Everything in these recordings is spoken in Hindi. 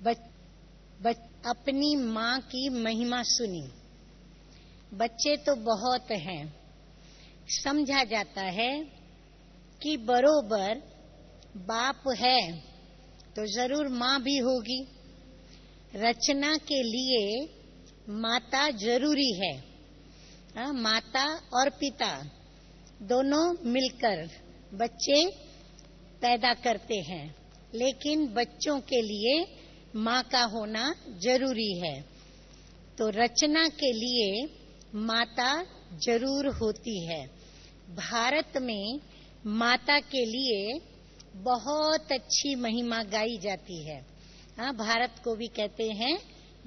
अपनी माँ की महिमा सुनी। बच्चे तो बहुत हैं, समझा जाता है कि बरोबर बाप है तो जरूर माँ भी होगी। रचना के लिए माता जरूरी है। माता और पिता दोनों मिलकर बच्चे पैदा करते हैं, लेकिन बच्चों के लिए माँ का होना जरूरी है। तो रचना के लिए माता जरूर होती है। भारत में माता के लिए बहुत अच्छी महिमा गाई जाती है। भारत को भी कहते हैं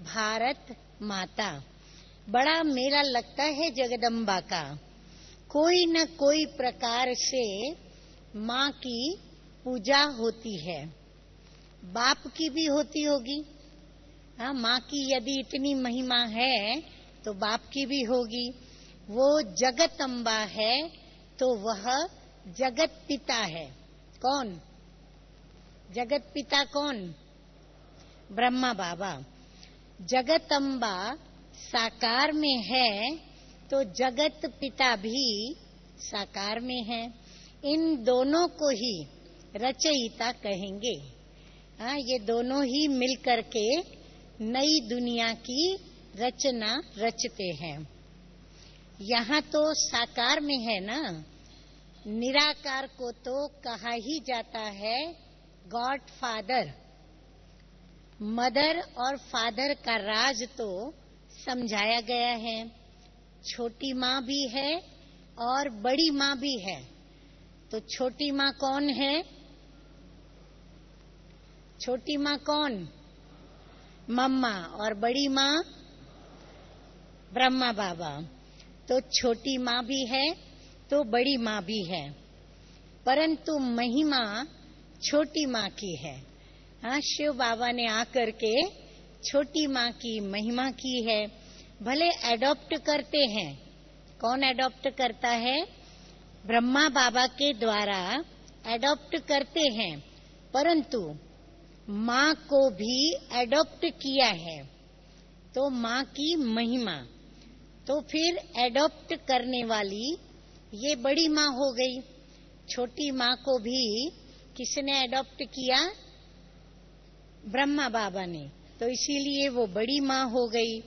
भारत माता। बड़ा मेला लगता है जगदम्बा का। कोई न कोई प्रकार से माँ की पूजा होती है। बाप की भी होती होगी। माँ की यदि इतनी महिमा है तो बाप की भी होगी। वो जगत अम्बा है तो वह जगत पिता है। कौन जगत पिता? कौन? ब्रह्मा बाबा। जगत अम्बा साकार में है तो जगत पिता भी साकार में है। इन दोनों को ही रचयिता कहेंगे। ये दोनों ही मिलकर के नई दुनिया की रचना रचते हैं। यहाँ तो साकार में है ना। निराकार को तो कहा ही जाता है गॉड फादर। मदर और फादर का राज तो समझाया गया है। छोटी माँ भी है और बड़ी माँ भी है। तो छोटी माँ कौन है? छोटी माँ कौन? मम्मा। और बड़ी माँ ब्रह्मा बाबा। तो छोटी माँ भी है तो बड़ी माँ भी है, परंतु महिमा छोटी माँ की है। शिव बाबा ने आकर के छोटी माँ की महिमा की है। भले एडॉप्ट करते हैं। कौन एडॉप्ट करता है? ब्रह्मा बाबा के द्वारा एडॉप्ट करते हैं, परंतु माँ को भी एडॉप्ट किया है। तो माँ की महिमा। तो फिर एडॉप्ट करने वाली ये बड़ी माँ हो गई। छोटी माँ को भी किसने एडॉप्ट किया? ब्रह्मा बाबा ने। तो इसीलिए वो बड़ी माँ हो गई,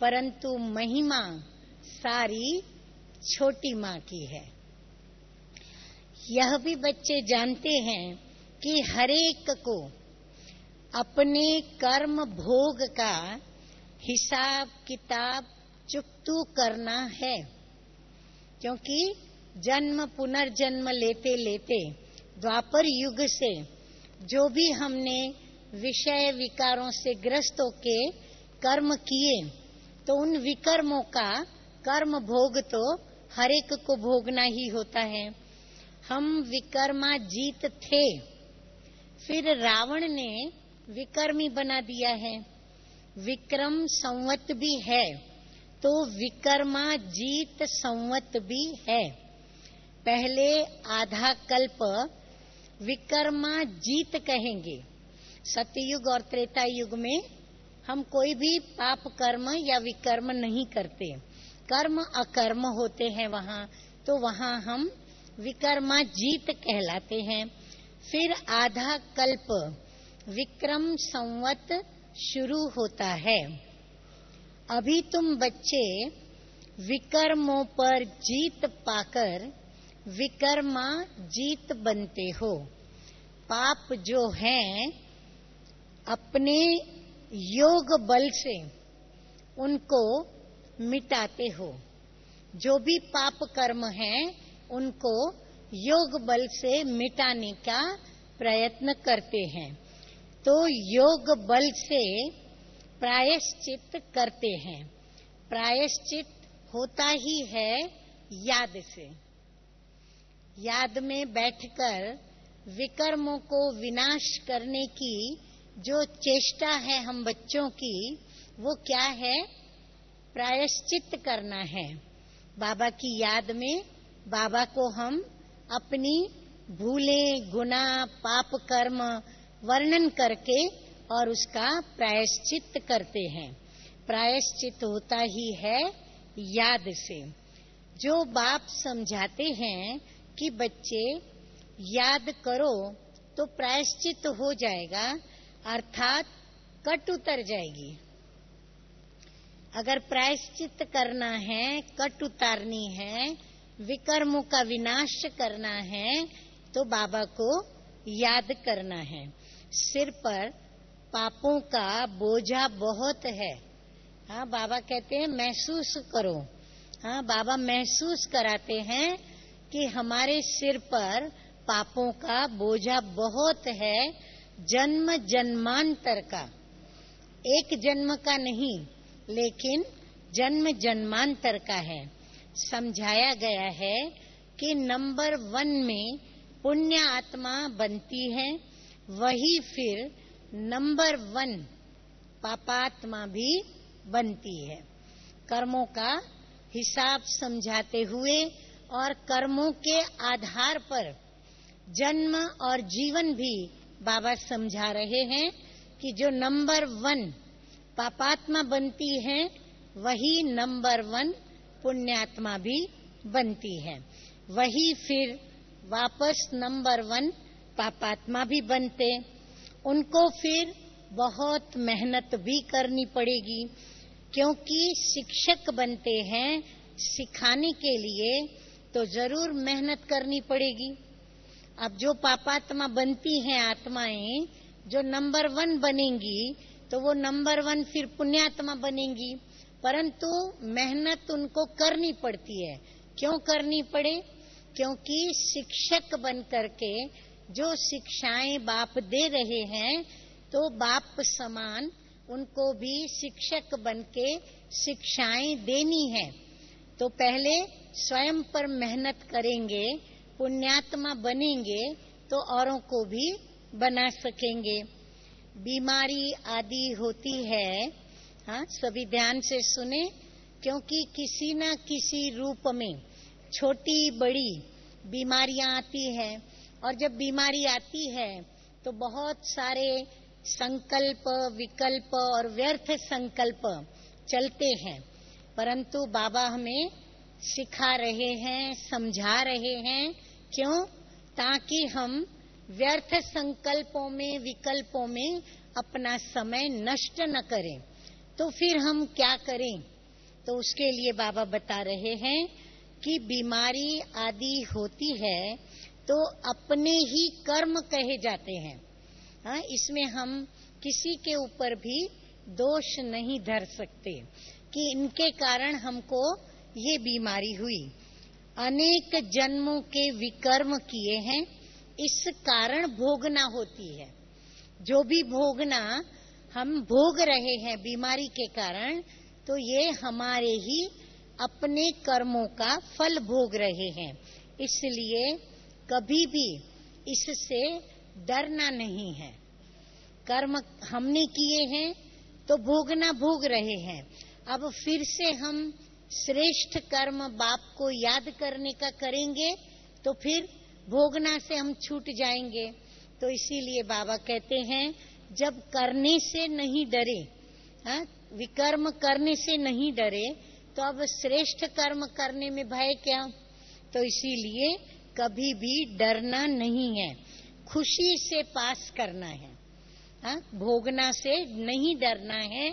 परंतु महिमा सारी छोटी माँ की है। यह भी बच्चे जानते हैं कि हरेक को अपने कर्म भोग का हिसाब किताब चुकतू करना है, क्योंकि जन्म पुनर्जन्म लेते लेते द्वापर युग से जो भी हमने विषय विकारों से ग्रस्त होके कर्म किए, तो उन विकर्मों का कर्म भोग तो हरेक को भोगना ही होता है। हम विकर्मा जीत थे, फिर रावण ने विकर्मी बना दिया है। विक्रम संवत भी है तो विकर्मा जीत संवत भी है। पहले आधा कल्प विकर्मा जीत कहेंगे। सतयुग और त्रेता युग में हम कोई भी पाप कर्म या विकर्म नहीं करते। कर्म अकर्म होते हैं वहाँ, तो वहाँ हम विकर्मा जीत कहलाते हैं। फिर आधा कल्प विक्रम संवत शुरू होता है। अभी तुम बच्चे विकर्मों पर जीत पाकर विकर्मा जीत बनते हो। पाप जो हैं अपने योग बल से उनको मिटाते हो। जो भी पाप कर्म हैं उनको योग बल से मिटाने का प्रयत्न करते हैं। तो योग बल से प्रायश्चित करते हैं। प्रायश्चित होता ही है याद से। याद में बैठकर विकर्मों को विनाश करने की जो चेष्टा है हम बच्चों की, वो क्या है? प्रायश्चित करना है। बाबा की याद में बाबा को हम अपनी भूलें, गुनाह, पाप कर्म वर्णन करके और उसका प्रायश्चित करते हैं। प्रायश्चित होता ही है याद से। जो बाप समझाते हैं कि बच्चे याद करो तो प्रायश्चित हो जाएगा, अर्थात कट उतर जाएगी। अगर प्रायश्चित करना है, कट उतारनी है, विकर्मों का विनाश करना है, तो बाबा को याद करना है। सिर पर पापों का बोझा बहुत है। हाँ, बाबा कहते हैं महसूस करो। हाँ, बाबा महसूस कराते हैं कि हमारे सिर पर पापों का बोझा बहुत है, जन्म जन्मांतर का। एक जन्म का नहीं, लेकिन जन्म जन्मांतर का है। समझाया गया है कि नंबर 1 में पुण्य आत्मा बनती है, वही फिर नंबर 1 पापात्मा भी बनती है। कर्मों का हिसाब समझाते हुए और कर्मों के आधार पर जन्म और जीवन भी बाबा समझा रहे हैं कि जो नंबर 1 पापात्मा बनती है, वही नंबर 1 पुण्यात्मा भी बनती है। वही फिर वापस नंबर 1 पापात्मा भी बनते। उनको फिर बहुत मेहनत भी करनी पड़ेगी, क्योंकि शिक्षक बनते हैं सिखाने के लिए, तो जरूर मेहनत करनी पड़ेगी। अब जो पापात्मा बनती हैं आत्माएं, जो नंबर 1 बनेंगी, तो वो नंबर 1 फिर पुण्यात्मा बनेंगी, परंतु मेहनत उनको करनी पड़ती है। क्यों करनी पड़े? क्योंकि शिक्षक बन करके जो शिक्षाएं बाप दे रहे हैं, तो बाप समान उनको भी शिक्षक बन के शिक्षाएं देनी है। तो पहले स्वयं पर मेहनत करेंगे, पुण्यात्मा बनेंगे, तो औरों को भी बना सकेंगे। बीमारी आदि होती है, हाँ, सभी ध्यान से सुने, क्योंकि किसी न किसी रूप में छोटी बड़ी बीमारियां आती है। और जब बीमारी आती है तो बहुत सारे संकल्प, विकल्प और व्यर्थ संकल्प चलते हैं, परंतु बाबा हमें सिखा रहे हैं, समझा रहे हैं। क्यों? ताकि हम व्यर्थ संकल्पों में, विकल्पों में अपना समय नष्ट न करें। तो फिर हम क्या करें? तो उसके लिए बाबा बता रहे हैं कि बीमारी आदि होती है तो अपने ही कर्म कहे जाते हैं। हाँ, इसमें हम किसी के ऊपर भी दोष नहीं धर सकते कि इनके कारण हमको ये बीमारी हुई। अनेक जन्मों के विकर्म किए हैं, इस कारण भोगना होती है। जो भी भोगना हम भोग रहे हैं बीमारी के कारण, तो ये हमारे ही अपने कर्मों का फल भोग रहे हैं। इसलिए कभी भी इससे डरना नहीं है। कर्म हमने किए हैं तो भोगना भोग रहे हैं। अब फिर से हम श्रेष्ठ कर्म बाप को याद करने का करेंगे तो फिर भोगना से हम छूट जाएंगे। तो इसीलिए बाबा कहते हैं जब करने से नहीं डरे, हाँ, विकर्म करने से नहीं डरे, तो अब श्रेष्ठ कर्म करने में भय क्या? तो इसीलिए कभी भी डरना नहीं है, खुशी से पास करना है। हाँ, भोगना से नहीं डरना है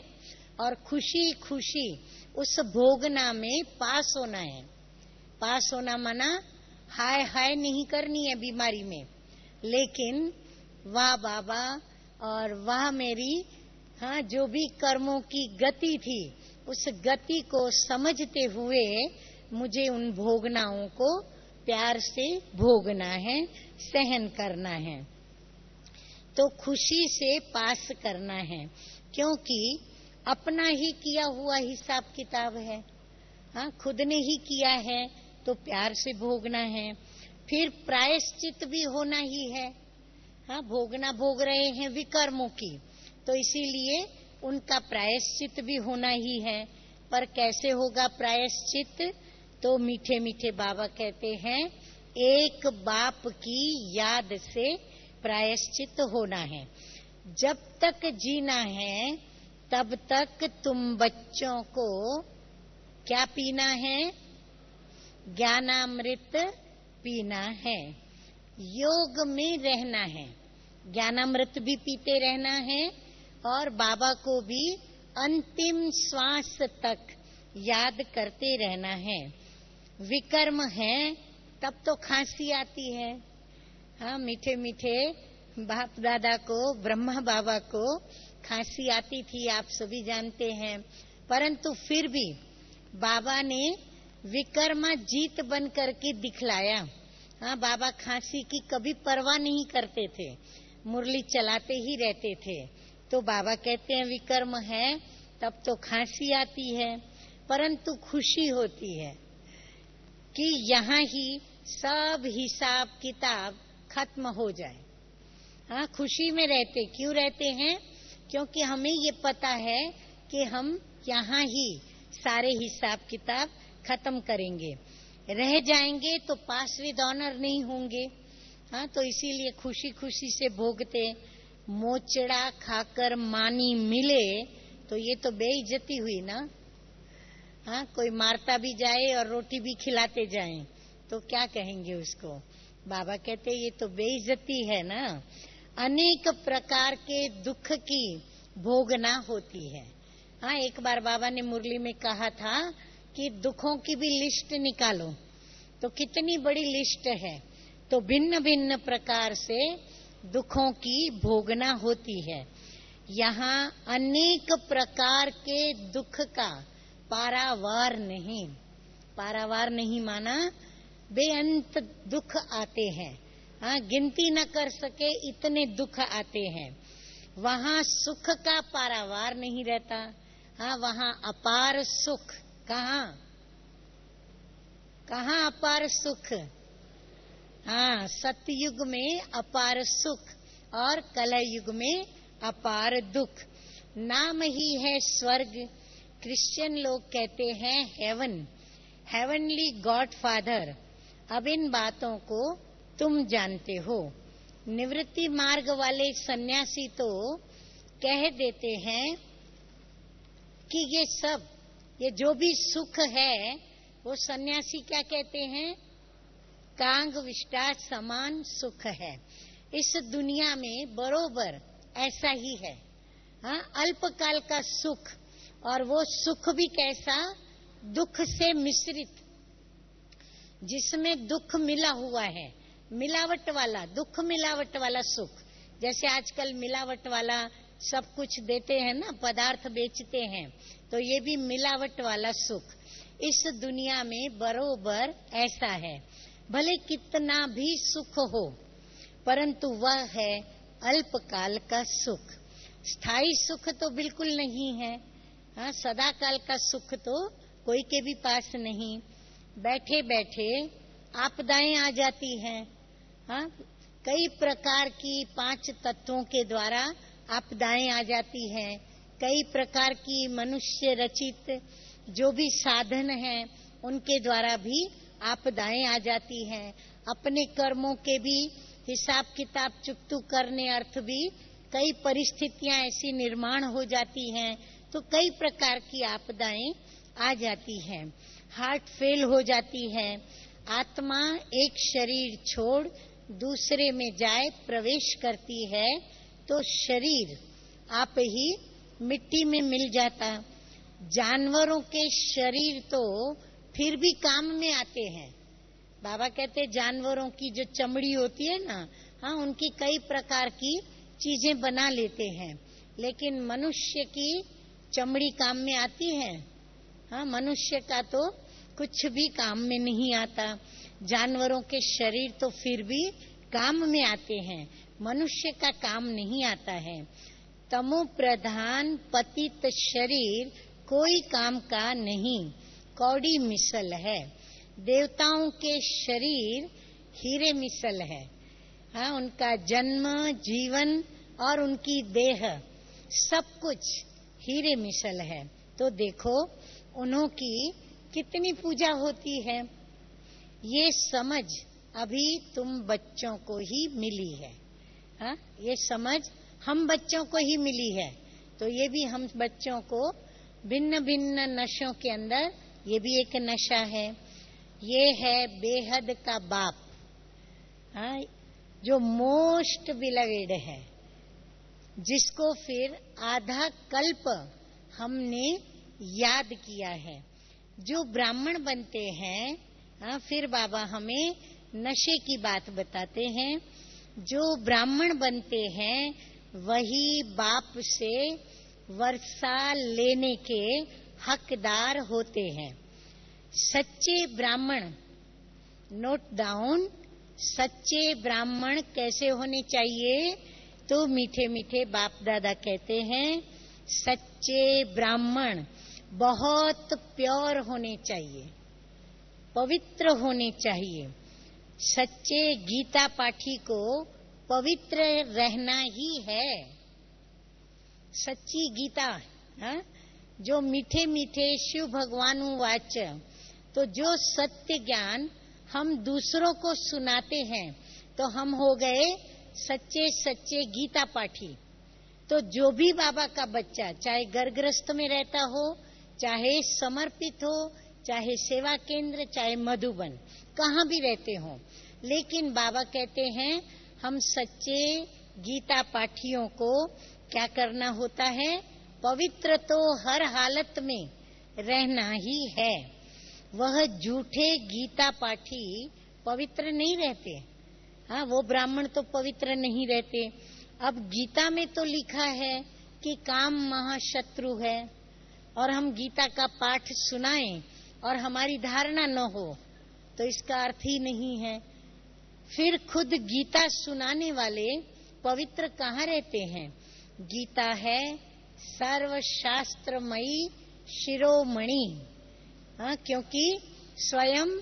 और खुशी खुशी उस भोगना में पास होना है। पास होना माना हाय हाय नहीं करनी है बीमारी में, लेकिन वाह बाबा और वाह मेरी, हाँ, जो भी कर्मों की गति थी उस गति को समझते हुए मुझे उन भोगनाओं को प्यार से भोगना है, सहन करना है। तो खुशी से पास करना है, क्योंकि अपना ही किया हुआ हिसाब किताब है। हाँ, खुद ने ही किया है तो प्यार से भोगना है। फिर प्रायश्चित भी होना ही है। हाँ, भोगना भोग रहे हैं विकर्मों की, तो इसीलिए उनका प्रायश्चित भी होना ही है। पर कैसे होगा प्रायश्चित? तो मीठे मीठे बाबा कहते हैं एक बाप की याद से प्रायश्चित होना है। जब तक जीना है तब तक तुम बच्चों को क्या पीना है? ज्ञानामृत पीना है, योग में रहना है, ज्ञानामृत भी पीते रहना है और बाबा को भी अंतिम श्वास तक याद करते रहना है। विकर्म है तब तो खांसी आती है। हाँ, मीठे मीठे बाप दादा को, ब्रह्मा बाबा को खांसी आती थी, आप सभी जानते हैं। परंतु फिर भी बाबा ने विकर्मा जीत बन करके दिखलाया। हाँ, बाबा खांसी की कभी परवाह नहीं करते थे, मुरली चलाते ही रहते थे। तो बाबा कहते हैं विकर्म है तब तो खांसी आती है, परंतु खुशी होती है कि यहाँ ही सब हिसाब किताब खत्म हो जाए। हाँ, खुशी में रहते। क्यों रहते हैं? क्योंकि हमें ये पता है कि हम यहाँ ही सारे हिसाब किताब खत्म करेंगे, रह जाएंगे तो पास विद ऑनर नहीं होंगे। हाँ, तो इसीलिए खुशी खुशी से भोगते। मोचड़ा खाकर मानी मिले तो ये तो बेइज्जती हुई ना। हाँ, कोई मारता भी जाए और रोटी भी खिलाते जाए तो क्या कहेंगे उसको? बाबा कहते ये तो बेइज्जती है ना। अनेक प्रकार के दुख की भोगना होती है। हाँ, एक बार बाबा ने मुरली में कहा था कि दुखों की भी लिस्ट निकालो, तो कितनी बड़ी लिस्ट है। तो भिन्न भिन्न प्रकार से दुखों की भोगना होती है। यहाँ अनेक प्रकार के दुख का पारावार नहीं, पारावार नहीं माना, बेअंत दुख आते हैं। हाँ, गिनती न कर सके इतने दुख आते हैं। वहाँ सुख का पारावार नहीं रहता। हाँ, वहाँ अपार सुख। कहाँ कहाँ अपार सुख? हाँ, सतयुग में अपार सुख और कलयुग में अपार दुख। नाम ही है स्वर्ग। क्रिश्चियन लोग कहते हैं हेवन, हेवनली गॉड फादर। अब इन बातों को तुम जानते हो। निवृत्ति मार्ग वाले सन्यासी तो कह देते हैं कि ये सब, ये जो भी सुख है वो सन्यासी क्या कहते हैं? कांग विष्टा समान सुख है। इस दुनिया में बरोबर ऐसा ही है। हाँ, अल्पकाल का सुख, और वो सुख भी कैसा? दुख से मिश्रित, जिसमें दुख मिला हुआ है, मिलावट वाला दुख, मिलावट वाला सुख। जैसे आजकल मिलावट वाला सब कुछ देते हैं ना, पदार्थ बेचते हैं, तो ये भी मिलावट वाला सुख इस दुनिया में बरोबर ऐसा है। भले कितना भी सुख हो, परंतु वह है अल्पकाल का सुख। स्थायी सुख तो बिल्कुल नहीं है। हाँ, सदा काल का सुख तो कोई के भी पास नहीं। बैठे बैठे आपदाएं आ जाती हैं। हाँ, कई प्रकार की 5 तत्वों के द्वारा आपदाएं आ जाती हैं। कई प्रकार की मनुष्य रचित जो भी साधन हैं उनके द्वारा भी आपदाएं आ जाती हैं। अपने कर्मों के भी हिसाब किताब चुकतू करने अर्थ भी कई परिस्थितियां ऐसी निर्माण हो जाती हैं, तो कई प्रकार की आपदाएं आ जाती हैं। हार्ट फेल हो जाती है, आत्मा एक शरीर छोड़ दूसरे में जाए प्रवेश करती है, तो शरीर आप ही मिट्टी में मिल जाता। जानवरों के शरीर तो फिर भी काम में आते हैं। बाबा कहते जानवरों की जो चमड़ी होती है ना, हाँ, उनकी कई प्रकार की चीजें बना लेते हैं, लेकिन मनुष्य की चमड़ी काम में आती है? हाँ, मनुष्य का तो कुछ भी काम में नहीं आता। जानवरों के शरीर तो फिर भी काम में आते हैं, मनुष्य का काम नहीं आता है। तमो प्रधान पतित शरीर कोई काम का नहीं, कौड़ी मिसल है। देवताओं के शरीर हीरे मिसल है। हाँ, उनका जन्म, जीवन और उनकी देह सब कुछ हीरे मिसल है। तो देखो उन्हों की कितनी पूजा होती है। ये समझ अभी तुम बच्चों को ही मिली है। हाँ, ये समझ हम बच्चों को ही मिली है। तो ये भी हम बच्चों को भिन्न भिन्न नशों के अंदर ये भी एक नशा है। ये है बेहद का बाप, हाँ, जो मोस्ट बिलवेड है, जिसको फिर आधा कल्प हमने याद किया है। जो ब्राह्मण बनते हैं, हाँ, फिर बाबा हमें नशे की बात बताते हैं। जो ब्राह्मण बनते हैं वही बाप से वर्षा लेने के हकदार होते हैं। सच्चे ब्राह्मण, नोट डाउन, सच्चे ब्राह्मण कैसे होने चाहिए? तो मीठे मीठे बाप दादा कहते हैं सच्चे ब्राह्मण बहुत प्योर होने चाहिए, पवित्र होने चाहिए। सच्चे गीता पाठी को पवित्र रहना ही है। सच्ची गीता, हाँ? जो मीठे मीठे शिव भगवानु वाच, तो जो सत्य ज्ञान हम दूसरों को सुनाते हैं तो हम हो गए सच्चे सच्चे गीता पाठी। तो जो भी बाबा का बच्चा, चाहे गर्भगृहस्थ में रहता हो, चाहे समर्पित हो, चाहे सेवा केंद्र, चाहे मधुबन, कहाँ भी रहते हो, लेकिन बाबा कहते हैं हम सच्चे गीता पाठियों को क्या करना होता है? पवित्र तो हर हालत में रहना ही है। वह झूठे गीता पाठी पवित्र नहीं रहते। हाँ, वो ब्राह्मण तो पवित्र नहीं रहते। अब गीता में तो लिखा है कि काम महाशत्रु है, और हम गीता का पाठ सुनाएं और हमारी धारणा न हो तो इसका अर्थ ही नहीं है। फिर खुद गीता सुनाने वाले पवित्र कहाँ रहते हैं? गीता है सर्वशास्त्रमयी शिरोमणि, हाँ, क्योंकि स्वयं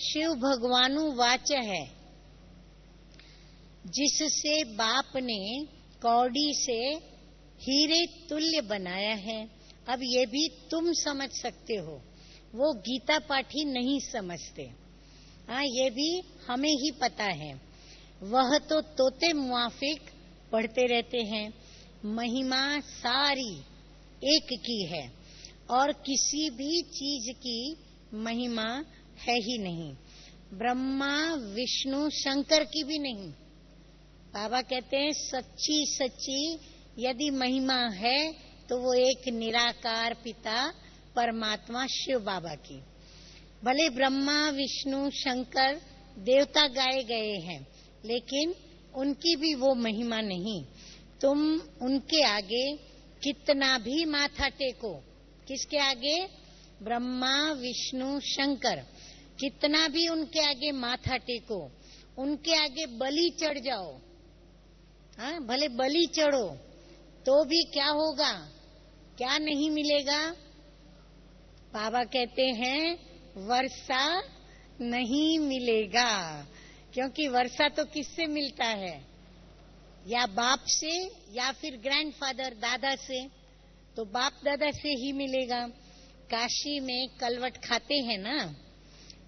शिव भगवानु वाच है, जिससे बाप ने कौड़ी से हीरे तुल्य बनाया है। अब ये भी तुम समझ सकते हो, वो गीता पाठी नहीं समझते। हाँ, ये भी हमें ही पता है। वह तो तोते मुआफिक पढ़ते रहते हैं। महिमा सारी एक की है और किसी भी चीज की महिमा है ही नहीं। ब्रह्मा विष्णु शंकर की भी नहीं। बाबा कहते हैं सच्ची सच्ची यदि महिमा है तो वो एक निराकार पिता परमात्मा शिव बाबा की। भले ब्रह्मा विष्णु शंकर देवता गाए गए हैं, लेकिन उनकी भी वो महिमा नहीं। तुम उनके आगे कितना भी माथा टेको, किसके आगे? ब्रह्मा विष्णु शंकर, कितना भी उनके आगे माथा टेको, उनके आगे बलि चढ़ जाओ, हाँ, भले बलि चढ़ो, तो भी क्या होगा? क्या नहीं मिलेगा? बाबा कहते हैं वर्षा नहीं मिलेगा, क्योंकि वर्षा तो किससे मिलता है? या बाप से या फिर ग्रैंडफादर दादा से, तो बाप दादा से ही मिलेगा। काशी में कलवट खाते हैं ना,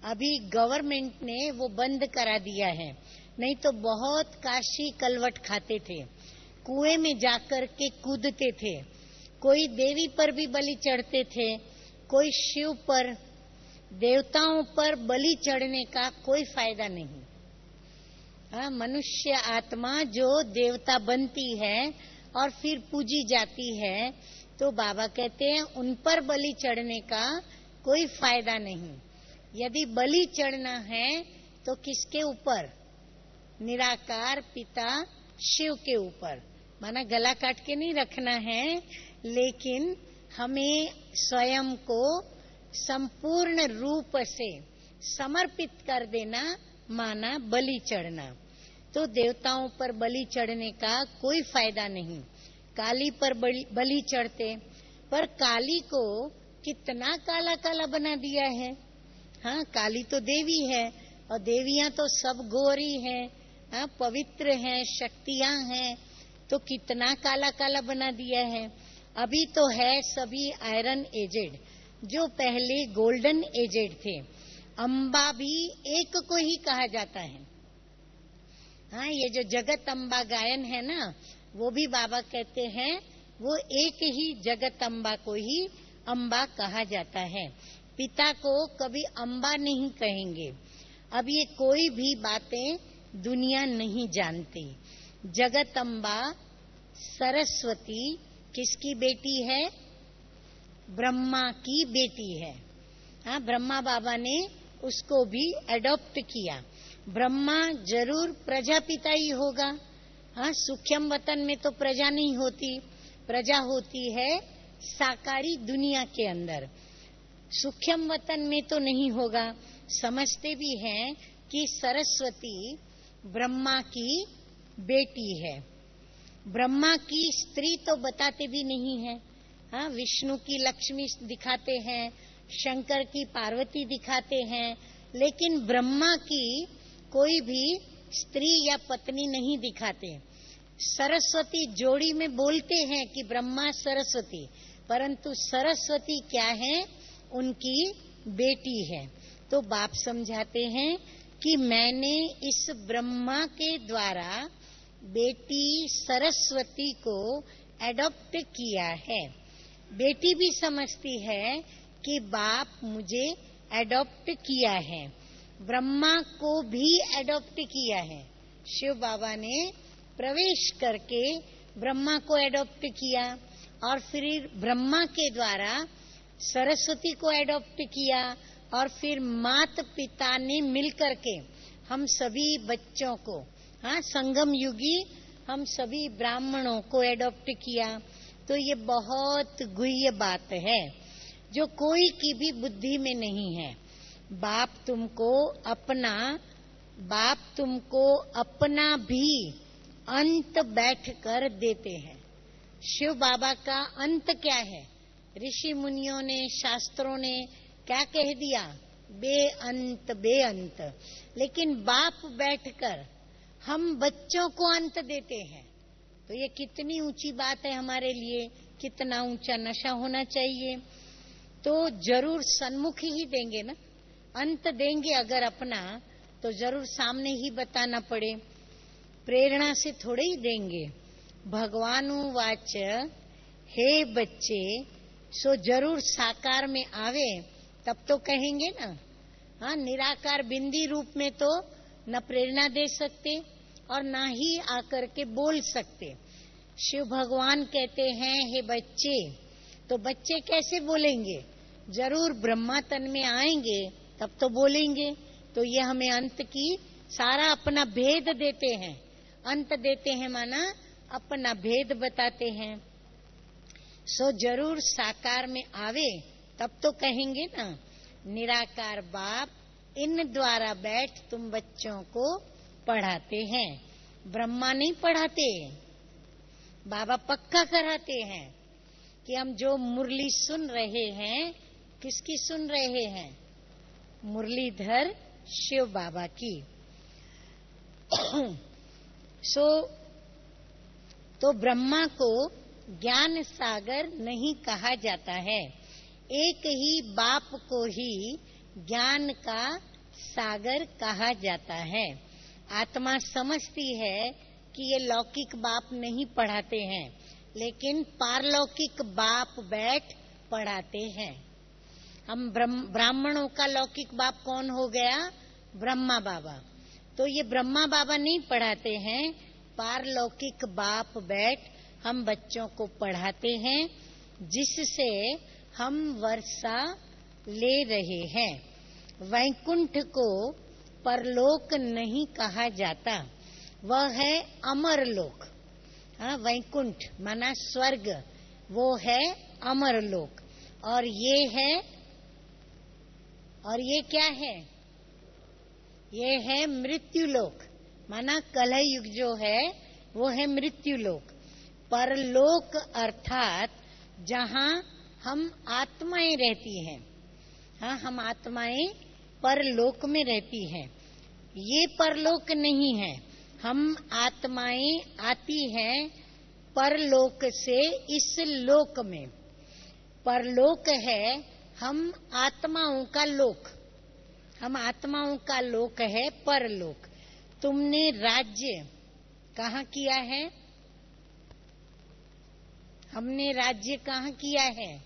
अभी गवर्नमेंट ने वो बंद करा दिया है, नहीं तो बहुत काशी कलवट खाते थे, कुएं में जाकर के कूदते थे, कोई देवी पर भी बलि चढ़ते थे, कोई शिव पर, देवताओं पर बलि चढ़ने का कोई फायदा नहीं। मनुष्य आत्मा जो देवता बनती है और फिर पूजी जाती है, तो बाबा कहते हैं उन पर बलि चढ़ने का कोई फायदा नहीं। यदि बलि चढ़ना है तो किसके ऊपर? निराकार पिता शिव के ऊपर। माना गला काट के नहीं रखना है, लेकिन हमें स्वयं को संपूर्ण रूप से समर्पित कर देना, माना बलि चढ़ना। तो देवताओं पर बलि चढ़ने का कोई फायदा नहीं। काली पर बलि चढ़ते, पर काली को कितना काला काला बना दिया है। हाँ, काली तो देवी है और देवियां तो सब गोरी हैं, हाँ, पवित्र हैं, शक्तियां हैं, तो कितना काला काला बना दिया है। अभी तो है सभी आयरन एजेड, जो पहले गोल्डन एजेड थे। अम्बा भी एक को ही कहा जाता है। हाँ, ये जो जगत अम्बा गायन है ना, वो भी बाबा कहते हैं वो एक ही जगत अम्बा को ही अम्बा कहा जाता है। पिता को कभी अम्बा नहीं कहेंगे। अब ये कोई भी बातें दुनिया नहीं जानती। जगत अम्बा सरस्वती किसकी बेटी है? ब्रह्मा की बेटी है। हाँ, ब्रह्मा बाबा ने उसको भी एडॉप्ट किया। ब्रह्मा जरूर प्रजापिता ही होगा। हाँ, सूक्ष्म वतन में तो प्रजा नहीं होती, प्रजा होती है साकारी दुनिया के अंदर। सूक्ष्म वतन में तो नहीं होगा। समझते भी हैं कि सरस्वती ब्रह्मा की बेटी है। ब्रह्मा की स्त्री तो बताते भी नहीं है। हाँ, विष्णु की लक्ष्मी दिखाते हैं, शंकर की पार्वती दिखाते हैं, लेकिन ब्रह्मा की कोई भी स्त्री या पत्नी नहीं दिखाते। सरस्वती जोड़ी में बोलते हैं कि ब्रह्मा सरस्वती, परंतु सरस्वती क्या है? उनकी बेटी है। तो बाप समझाते हैं कि मैंने इस ब्रह्मा के द्वारा बेटी सरस्वती को एडॉप्ट किया है। बेटी भी समझती है कि बाप मुझे एडॉप्ट किया है। ब्रह्मा को भी एडॉप्ट किया है। शिव बाबा ने प्रवेश करके ब्रह्मा को एडॉप्ट किया और फिर ब्रह्मा के द्वारा सरस्वती को एडॉप्ट किया और फिर माता पिता ने मिलकर के हम सभी बच्चों को, हाँ, संगम युगी हम सभी ब्राह्मणों को एडॉप्ट किया। तो ये बहुत गुह्य बात है जो कोई की भी बुद्धि में नहीं है। बाप तुमको अपना भी अंत बैठ कर देते हैं। शिव बाबा का अंत क्या है? ऋषि मुनियों ने, शास्त्रों ने क्या कह दिया? बेअंत बेअंत। लेकिन बाप बैठकर हम बच्चों को अंत देते हैं। तो ये कितनी ऊंची बात है हमारे लिए, कितना ऊंचा नशा होना चाहिए। तो जरूर सन्मुख ही देंगे ना, अंत देंगे अगर अपना, तो जरूर सामने ही बताना पड़े। प्रेरणा से थोड़े ही देंगे। भगवान वाच, हे बच्चे, सो जरूर साकार में आवे तब तो कहेंगे ना। हाँ, निराकार बिंदी रूप में तो न प्रेरणा दे सकते और ना ही आकर के बोल सकते। शिव भगवान कहते हैं हे बच्चे, तो बच्चे कैसे बोलेंगे? जरूर ब्रह्मा तन में आएंगे तब तो बोलेंगे। तो ये हमें अंत की सारा अपना भेद देते हैं। अंत देते हैं माना अपना भेद बताते हैं। सो जरूर साकार में आवे तब तो कहेंगे ना। निराकार बाप इन द्वारा बैठ तुम बच्चों को पढ़ाते हैं। ब्रह्मा नहीं पढ़ाते, बाबा पक्का कराते हैं कि हम जो मुरली सुन रहे हैं, किसकी सुन रहे हैं? मुरलीधर शिव बाबा की। तो ब्रह्मा को ज्ञान सागर नहीं कहा जाता है। एक ही बाप को ही ज्ञान का सागर कहा जाता है। आत्मा समझती है कि ये लौकिक बाप नहीं पढ़ाते हैं, लेकिन पारलौकिक बाप बैठ पढ़ाते हैं। हम ब्राह्मणों का लौकिक बाप कौन हो गया? ब्रह्मा बाबा। तो ये ब्रह्मा बाबा नहीं पढ़ाते हैं, पारलौकिक बाप बैठ हम बच्चों को पढ़ाते हैं, जिससे हम वर्षा ले रहे हैं। वैकुंठ को परलोक नहीं कहा जाता, वह है अमर लोक। हाँ, वैकुंठ माना स्वर्ग, वो है अमर लोक। और ये क्या है? ये है मृत्यु लोक, माना कलह युग जो है वो है मृत्यु लोक। परलोक अर्थात जहाँ हम आत्माएं रहती हैं। हाँ, हम आत्माएं परलोक में रहती हैं। ये परलोक नहीं है, हम आत्माएं आती हैं परलोक से इस लोक में। परलोक है हम आत्माओं का लोक, हम आत्माओं का लोक है परलोक। तुमने राज्य कहाँ किया है? हमने राज्य कहाँ किया है?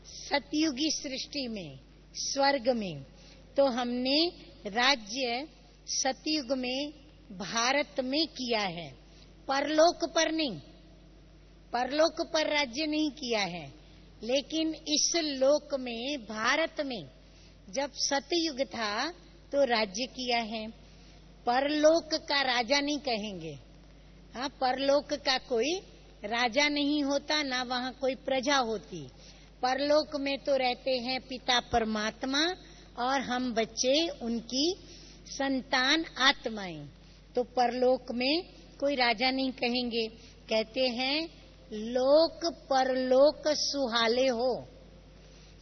सतयुगी सृष्टि में, स्वर्ग में। तो हमने राज्य सतयुग में भारत में किया है, परलोक पर नहीं। परलोक पर राज्य नहीं किया है, लेकिन इस लोक में, भारत में जब सतयुग था तो राज्य किया है। परलोक का राजा नहीं कहेंगे। हाँ, परलोक का कोई राजा नहीं होता, ना वहाँ कोई प्रजा होती। परलोक में तो रहते हैं पिता परमात्मा और हम बच्चे, उनकी संतान आत्माएं। तो परलोक में कोई राजा नहीं कहेंगे। कहते हैं लोक परलोक सुहाले हो।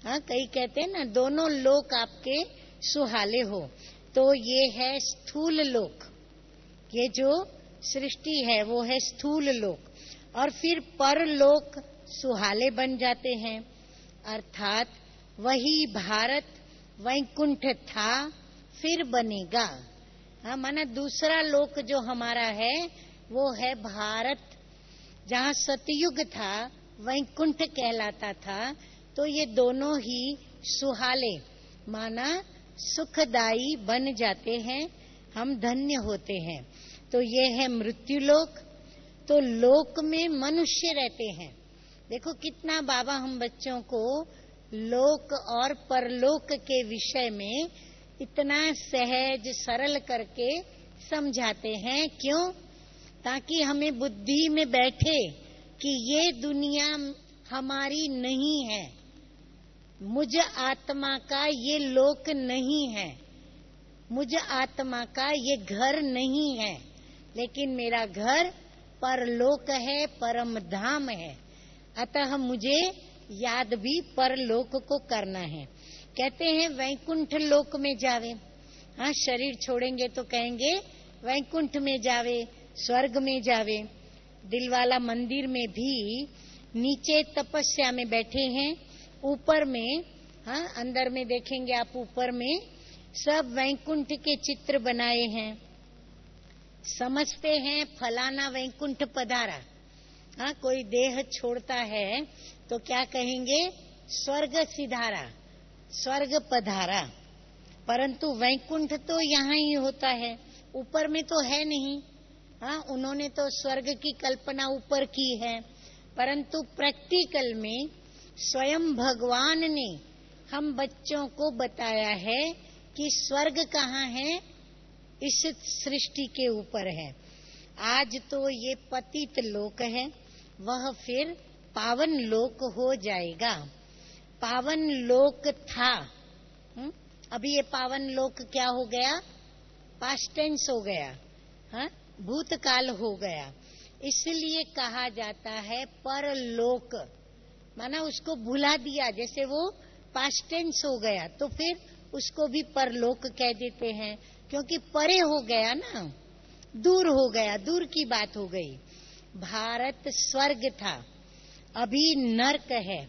हाँ, कई कहते हैं ना, दोनों लोक आपके सुहाले हो। तो ये है स्थूल लोक, ये जो सृष्टि है वो है स्थूल लोक। और फिर परलोक सुहाले बन जाते हैं, अर्थात वही भारत वैकुंठ था फिर बनेगा। हाँ, माना दूसरा लोक जो हमारा है वो है भारत, जहाँ सतयुग था वैकुंठ कहलाता था। तो ये दोनों ही सुहाले, माना सुखदायी बन जाते हैं, हम धन्य होते हैं। तो ये है मृत्यु लोक। तो लोक में मनुष्य रहते हैं। देखो कितना बाबा हम बच्चों को लोक और परलोक के विषय में इतना सहज सरल करके समझाते हैं। क्यों? ताकि हमें बुद्धि में बैठे कि ये दुनिया हमारी नहीं है, मुझ आत्मा का ये लोक नहीं है, मुझ आत्मा का ये घर नहीं है, लेकिन मेरा घर परलोक है, परम धाम है। अतः मुझे याद भी परलोक को करना है। कहते हैं वैकुंठ लोक में जावे। हाँ, शरीर छोड़ेंगे तो कहेंगे वैकुंठ में जावे, स्वर्ग में जावे। दिलवाला मंदिर में भी नीचे तपस्या में बैठे हैं, ऊपर में, हाँ अंदर में देखेंगे आप, ऊपर में सब वैकुंठ के चित्र बनाए हैं। समझते हैं फलाना वैकुंठ पधारा। हाँ, कोई देह छोड़ता है तो क्या कहेंगे? स्वर्ग सिधारा, स्वर्ग पधारा। परंतु वैकुंठ तो यहाँ ही होता है, ऊपर में तो है नहीं। हाँ, उन्होंने तो स्वर्ग की कल्पना ऊपर की है, परंतु प्रैक्टिकल में स्वयं भगवान ने हम बच्चों को बताया है कि स्वर्ग कहाँ है, इस सृष्टि के ऊपर है। आज तो ये पतित लोक है, वह फिर पावन लोक हो जाएगा। पावन लोक था, अभी ये पावन लोक क्या हो गया? पास्ट टेंस हो गया। हाँ, भूतकाल हो गया। इसलिए कहा जाता है परलोक, माना उसको भुला दिया। जैसे वो पास्ट टेंस हो गया तो फिर उसको भी परलोक कह देते हैं, क्योंकि परे हो गया ना, दूर हो गया, दूर की बात हो गई। भारत स्वर्ग था, अभी नरक है,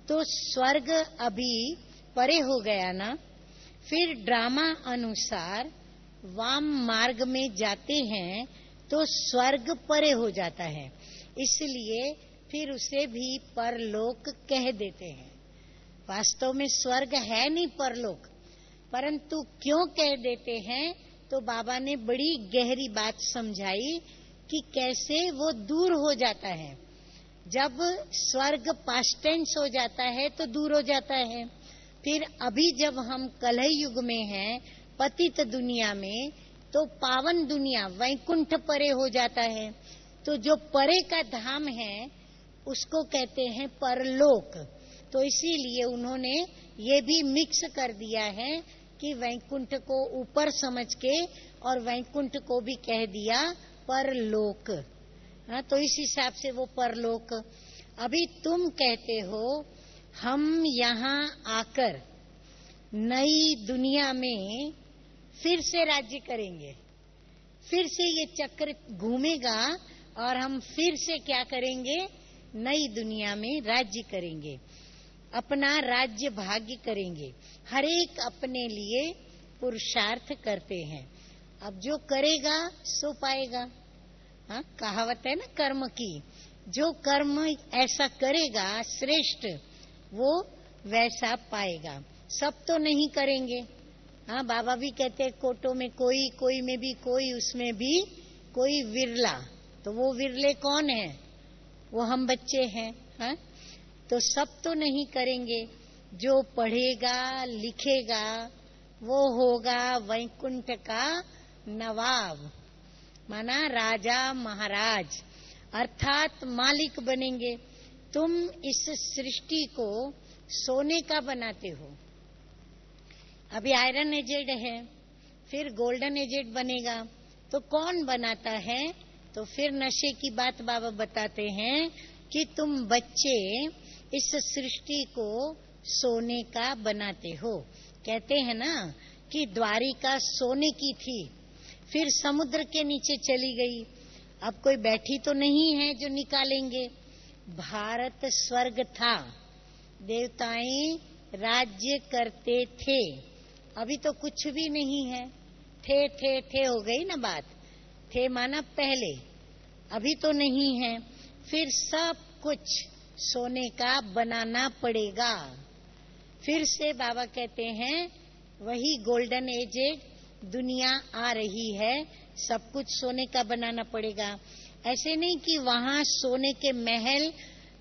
तो स्वर्ग अभी परे हो गया ना। फिर ड्रामा अनुसार वाम मार्ग में जाते हैं तो स्वर्ग परे हो जाता है, इसलिए फिर उसे भी परलोक कह देते हैं। वास्तव में स्वर्ग है नहीं परलोक, परंतु क्यों कह देते हैं? तो बाबा ने बड़ी गहरी बात समझाई कि कैसे वो दूर हो जाता है। जब स्वर्ग पास्ट टेंस हो जाता है तो दूर हो जाता है। फिर अभी जब हम कलह युग में हैं, पतित दुनिया में, तो पावन दुनिया वैकुंठ परे हो जाता है। तो जो परे का धाम है उसको कहते हैं परलोक। तो इसीलिए उन्होंने ये भी मिक्स कर दिया है कि वैकुंठ को ऊपर समझ के और वैकुंठ को भी कह दिया परलोक। हाँ, तो इस हिसाब से वो परलोक। अभी तुम कहते हो हम यहाँ आकर नई दुनिया में फिर से राज्य करेंगे, फिर से ये चक्र घूमेगा और हम फिर से क्या करेंगे? नई दुनिया में राज्य करेंगे, अपना राज्य भाग्य करेंगे। हर एक अपने लिए पुरुषार्थ करते हैं। अब जो करेगा सो पाएगा। हाँ, कहावत है ना कर्म की, जो कर्म ऐसा करेगा श्रेष्ठ, वो वैसा पाएगा। सब तो नहीं करेंगे। हाँ, बाबा भी कहते हैं कोटों में कोई, कोई में भी कोई, उसमें भी कोई विरला। तो वो विरले कौन है? वो हम बच्चे हैं। हाँ, तो सब तो नहीं करेंगे। जो पढ़ेगा लिखेगा वो होगा वैकुंठ का नवाब, माना राजा महाराज, अर्थात मालिक बनेंगे। तुम इस सृष्टि को सोने का बनाते हो। अभी आयरन एजेड है, फिर गोल्डन एजेड बनेगा। तो कौन बनाता है? तो फिर नशे की बात बाबा बताते हैं कि तुम बच्चे इस सृष्टि को सोने का बनाते हो। कहते हैं ना कि द्वारिका सोने की थी, फिर समुद्र के नीचे चली गई। अब कोई बैठी तो नहीं है जो निकालेंगे। भारत स्वर्ग था, देवताएं राज्य करते थे। अभी तो कुछ भी नहीं है। थे हो गई ना बात। थे माना पहले, अभी तो नहीं है। फिर सब कुछ सोने का बनाना पड़ेगा। फिर से बाबा कहते हैं वही गोल्डन एज दुनिया आ रही है, सब कुछ सोने का बनाना पड़ेगा। ऐसे नहीं कि वहां सोने के महल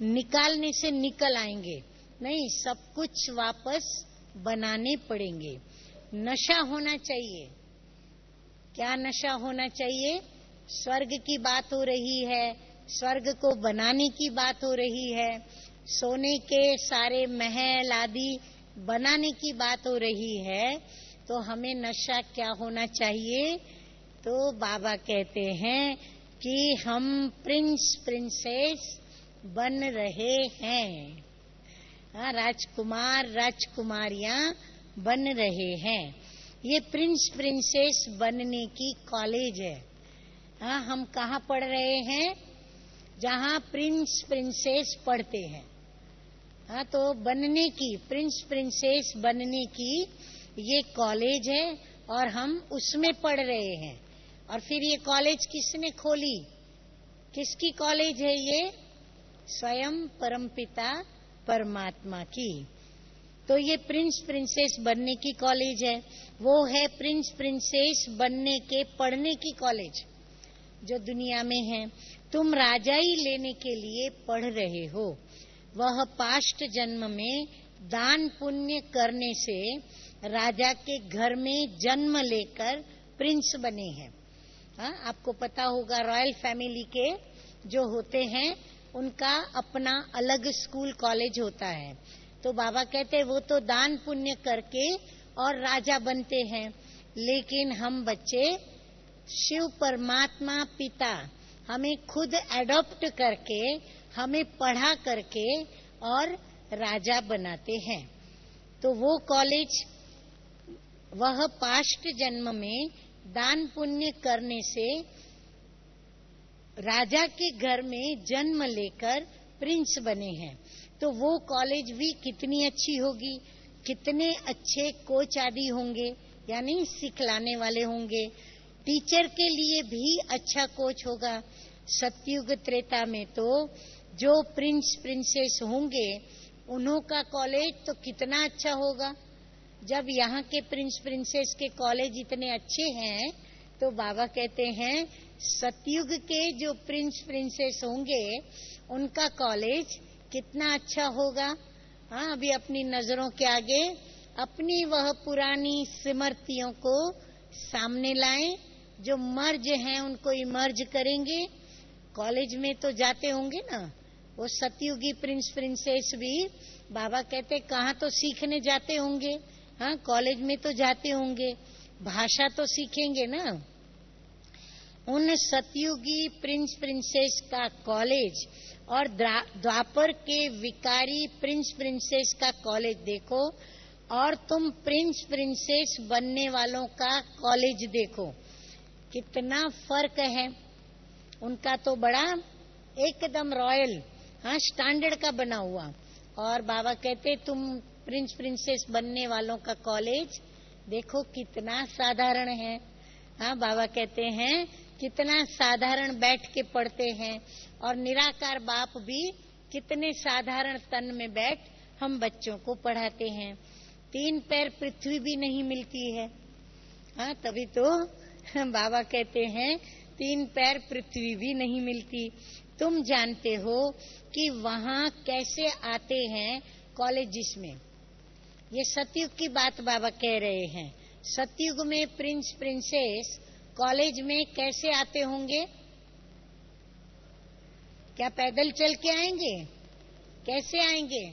निकालने से निकल आएंगे, नहीं, सब कुछ वापस बनाने पड़ेंगे। नशा होना चाहिए। क्या नशा होना चाहिए? स्वर्ग की बात हो रही है, स्वर्ग को बनाने की बात हो रही है, सोने के सारे महल आदि बनाने की बात हो रही है। तो हमें नशा क्या होना चाहिए? तो बाबा कहते हैं कि हम प्रिंस प्रिंसेस बन रहे हैं। हाँ, राजकुमार राजकुमारियां बन रहे हैं। ये प्रिंस प्रिंसेस बनने की कॉलेज है। हाँ, हम कहाँ पढ़ रहे हैं? जहाँ प्रिंस प्रिंसेस पढ़ते हैं। हाँ, तो बनने की, प्रिंस प्रिंसेस बनने की ये कॉलेज है और हम उसमें पढ़ रहे हैं। और फिर ये कॉलेज किसने खोली? किसकी कॉलेज है ये? स्वयं परमपिता परमात्मा की। तो ये प्रिंस प्रिंसेस बनने की कॉलेज है। वो है प्रिंस प्रिंसेस बनने के पढ़ने की कॉलेज जो दुनिया में है। तुम राजाई लेने के लिए पढ़ रहे हो। वह पास्ट जन्म में दान पुण्य करने से राजा के घर में जन्म लेकर प्रिंस बने हैं। हाँ, आपको पता होगा रॉयल फैमिली के जो होते हैं उनका अपना अलग स्कूल कॉलेज होता है। तो बाबा कहते हैं वो तो दान पुण्य करके और राजा बनते हैं, लेकिन हम बच्चे शिव परमात्मा पिता हमें खुद एडॉप्ट करके, हमें पढ़ा करके और राजा बनाते हैं। तो वो कॉलेज, वह पास्ट जन्म में दान पुण्य करने से राजा के घर में जन्म लेकर प्रिंस बने हैं। तो वो कॉलेज भी कितनी अच्छी होगी, कितने अच्छे कोच आदि होंगे, यानी सिखलाने वाले होंगे। टीचर के लिए भी अच्छा कोच होगा। सतयुग त्रेता में तो जो प्रिंस प्रिंसेस होंगे उन्हों का कॉलेज तो कितना अच्छा होगा। जब यहाँ के प्रिंस प्रिंसेस के कॉलेज इतने अच्छे हैं तो बाबा कहते हैं सतयुग के जो प्रिंस प्रिंसेस होंगे उनका कॉलेज कितना अच्छा होगा। हाँ, अभी अपनी नजरों के आगे अपनी वह पुरानी स्मृतियों को सामने लाएं। जो मर्ज हैं उनको इमर्ज करेंगे। कॉलेज में तो जाते होंगे ना वो सतयुगी प्रिंस प्रिंसेस भी। बाबा कहते कहाँ तो सीखने जाते होंगे। हाँ, कॉलेज में तो जाते होंगे, भाषा तो सीखेंगे ना। उन सतयुगी प्रिंस प्रिंसेस का कॉलेज और द्वापर के विकारी प्रिंस प्रिंसेस का कॉलेज देखो, और तुम प्रिंस प्रिंसेस बनने वालों का कॉलेज देखो, कितना फर्क है। उनका तो बड़ा एकदम रॉयल, हाँ, स्टैंडर्ड का बना हुआ। और बाबा कहते तुम प्रिंस प्रिंसेस बनने वालों का कॉलेज देखो कितना साधारण है। हाँ, बाबा कहते हैं कितना साधारण बैठ के पढ़ते हैं, और निराकार बाप भी कितने साधारण तन में बैठ हम बच्चों को पढ़ाते हैं। 3 पैर पृथ्वी भी नहीं मिलती है। हाँ, तभी तो बाबा कहते हैं 3 पैर पृथ्वी भी नहीं मिलती। तुम जानते हो कि वहाँ कैसे आते हैं कॉलेजिस में। ये सतयुग की बात बाबा कह रहे हैं। सतयुग में प्रिंस प्रिंसेस कॉलेज में कैसे आते होंगे? क्या पैदल चल के आएंगे? कैसे आएंगे?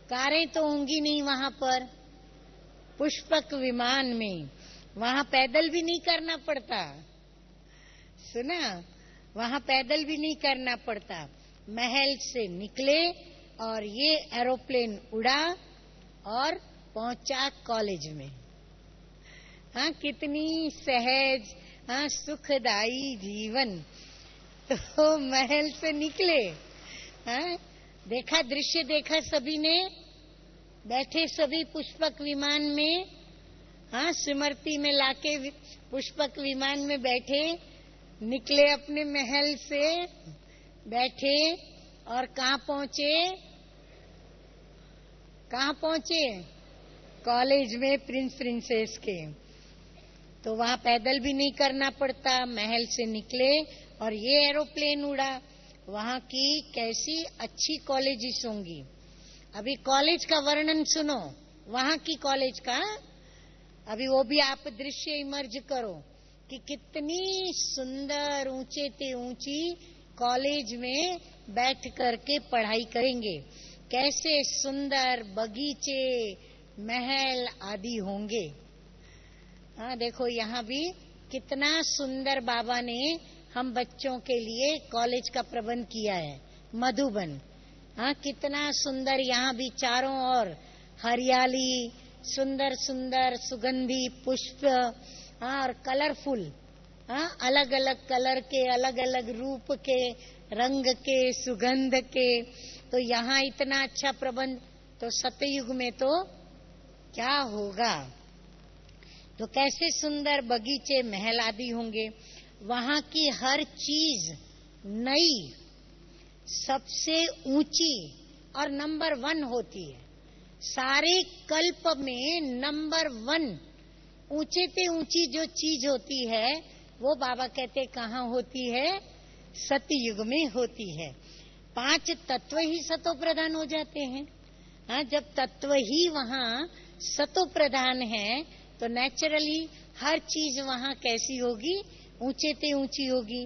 कारें तो होंगी नहीं वहां पर, पुष्पक विमान में। वहां पैदल भी नहीं करना पड़ता, सुना? वहां पैदल भी नहीं करना पड़ता। महल से निकले और ये एरोप्लेन उड़ा और पहुंचा कॉलेज में। हाँ, कितनी सहज, हाँ, सुखदाई जीवन। तो महल से निकले, हाँ, देखा, दृश्य देखा सभी ने, बैठे सभी पुष्पक विमान में। हाँ, स्मृति में लाके पुष्पक विमान में बैठे, निकले अपने महल से, बैठे और कहाँ पहुंचे? कहाँ पहुंचे? कॉलेज में प्रिंस प्रिंसेस के। तो वहाँ पैदल भी नहीं करना पड़ता, महल से निकले और ये एरोप्लेन उड़ा। वहाँ की कैसी अच्छी कॉलेजेस होंगी। अभी कॉलेज का वर्णन सुनो, वहाँ की कॉलेज का। अभी वो भी आप दृश्य इमर्ज करो कि कितनी सुंदर ऊंचे ते ऊंची कॉलेज में बैठ करके पढ़ाई करेंगे। कैसे सुंदर बगीचे, महल आदि होंगे। हाँ, देखो यहाँ भी कितना सुंदर बाबा ने हम बच्चों के लिए कॉलेज का प्रबंध किया है। मधुबन, हाँ, कितना सुंदर। यहाँ भी चारों ओर हरियाली, सुंदर सुंदर सुगंधी पुष्प, हाँ, और कलरफुल, हाँ, अलग अलग कलर के, अलग अलग रूप के, रंग के, सुगंध के। तो यहाँ इतना अच्छा प्रबंध, तो सतयुग में तो क्या होगा। तो कैसे सुंदर बगीचे, महल आदि होंगे। वहाँ की हर चीज नई, सबसे ऊंची और नंबर 1 होती है। सारे कल्प में नंबर 1 ऊंचे पे ऊंची जो चीज होती है, वो बाबा कहते कहाँ होती है? सतयुग में होती है। 5 तत्व ही सतो प्रधान हो जाते हैं। हाँ, जब तत्व ही वहाँ सतो प्रधान है तो नेचुरली हर चीज वहाँ कैसी होगी? ऊंचे ते ऊंची होगी।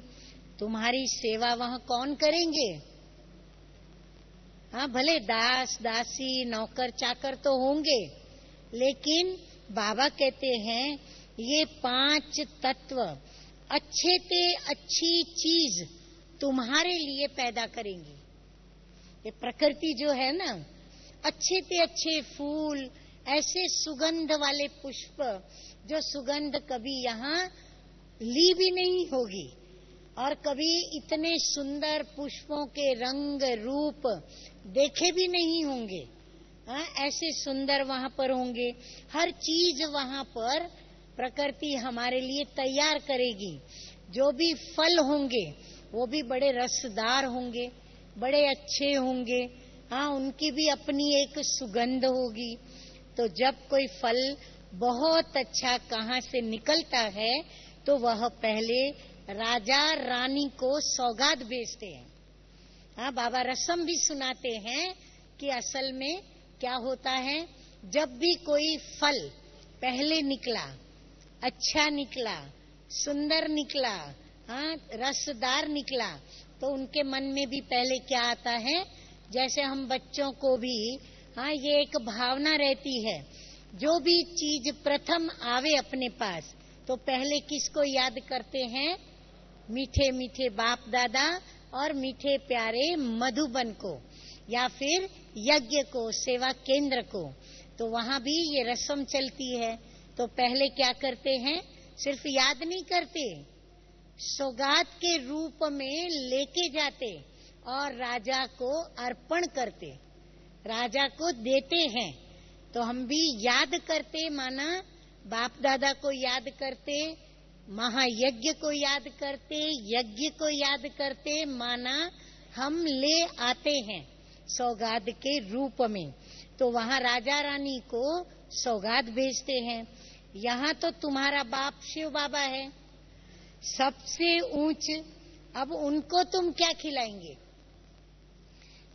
तुम्हारी सेवा वहाँ कौन करेंगे? हाँ, भले दास दासी नौकर चाकर तो होंगे, लेकिन बाबा कहते हैं ये 5 तत्व अच्छे ते अच्छी चीज तुम्हारे लिए पैदा करेंगी। ये प्रकृति जो है ना, अच्छे ते अच्छे फूल, ऐसे सुगंध वाले पुष्प जो सुगंध कभी यहाँ ली भी नहीं होगी, और कभी इतने सुंदर पुष्पों के रंग रूप देखे भी नहीं होंगे। हाँ, ऐसे सुंदर वहाँ पर होंगे। हर चीज वहाँ पर प्रकृति हमारे लिए तैयार करेगी। जो भी फल होंगे वो भी बड़े रसदार होंगे, बड़े अच्छे होंगे। हाँ, उनकी भी अपनी एक सुगंध होगी। तो जब कोई फल बहुत अच्छा कहाँ से निकलता है तो वह पहले राजा रानी को सौगात भेजते हैं। हाँ, बाबा रस्म भी सुनाते हैं कि असल में क्या होता है। जब भी कोई फल पहले निकला, अच्छा निकला, सुंदर निकला, हाँ, रसदार निकला, तो उनके मन में भी पहले क्या आता है? जैसे हम बच्चों को भी, हाँ, ये एक भावना रहती है, जो भी चीज प्रथम आवे अपने पास तो पहले किसको याद करते हैं? मीठे मीठे बाप दादा और मीठे प्यारे मधुबन को, या फिर यज्ञ को, सेवा केंद्र को। तो वहाँ भी ये रस्म चलती है। तो पहले क्या करते हैं? सिर्फ याद नहीं करते, सौगात के रूप में लेके जाते और राजा को अर्पण करते, राजा को देते हैं। तो हम भी याद करते, माना बाप दादा को याद करते, महायज्ञ को याद करते, यज्ञ को याद करते, माना हम ले आते हैं सौगात के रूप में। तो वहां राजा रानी को सौगात भेजते हैं। यहाँ तो तुम्हारा बाप शिव बाबा है, सबसे ऊंच। अब उनको तुम क्या खिलाएंगे?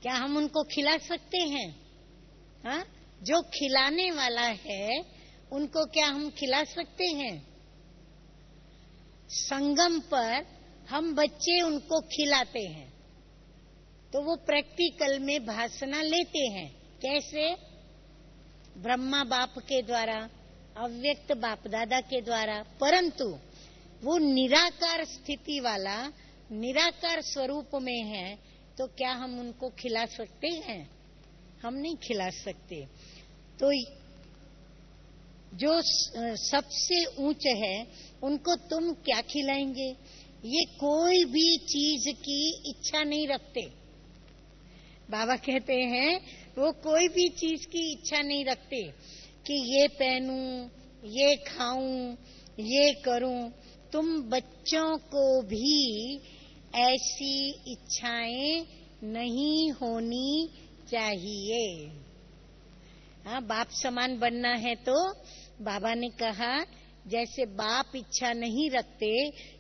क्या हम उनको खिला सकते हैं? हाँ, जो खिलाने वाला है उनको क्या हम खिला सकते हैं? संगम पर हम बच्चे उनको खिलाते हैं, तो वो प्रैक्टिकल में भाषण लेते हैं। कैसे? ब्रह्मा बाप के द्वारा, अव्यक्त बाप दादा के द्वारा। परंतु वो निराकार स्थिति वाला, निराकार स्वरूप में है, तो क्या हम उनको खिला सकते हैं? हम नहीं खिला सकते। तो जो सबसे ऊंच है उनको तुम क्या खिलाएंगे? ये कोई भी चीज की इच्छा नहीं रखते। बाबा कहते हैं वो कोई भी चीज की इच्छा नहीं रखते कि ये पहनूं, ये खाऊं, ये करूं। तुम बच्चों को भी ऐसी इच्छाएं नहीं होनी चाहिए। हाँ, बाप समान बनना है तो बाबा ने कहा जैसे बाप इच्छा नहीं रखते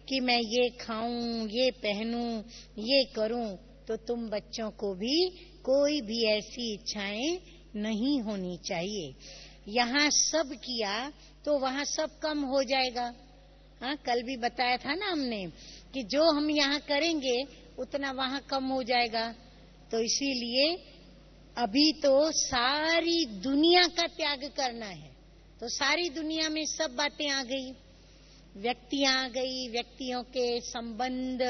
कि मैं ये खाऊं, ये पहनूं, ये करूं, तो तुम बच्चों को भी कोई भी ऐसी इच्छाएं नहीं होनी चाहिए। यहाँ सब किया तो वहाँ सब कम हो जाएगा। हाँ, कल भी बताया था ना हमने कि जो हम यहाँ करेंगे उतना वहाँ कम हो जाएगा। तो इसीलिए अभी तो सारी दुनिया का त्याग करना है। तो सारी दुनिया में सब बातें आ गई, व्यक्तियां आ गई, व्यक्तियों के संबंध,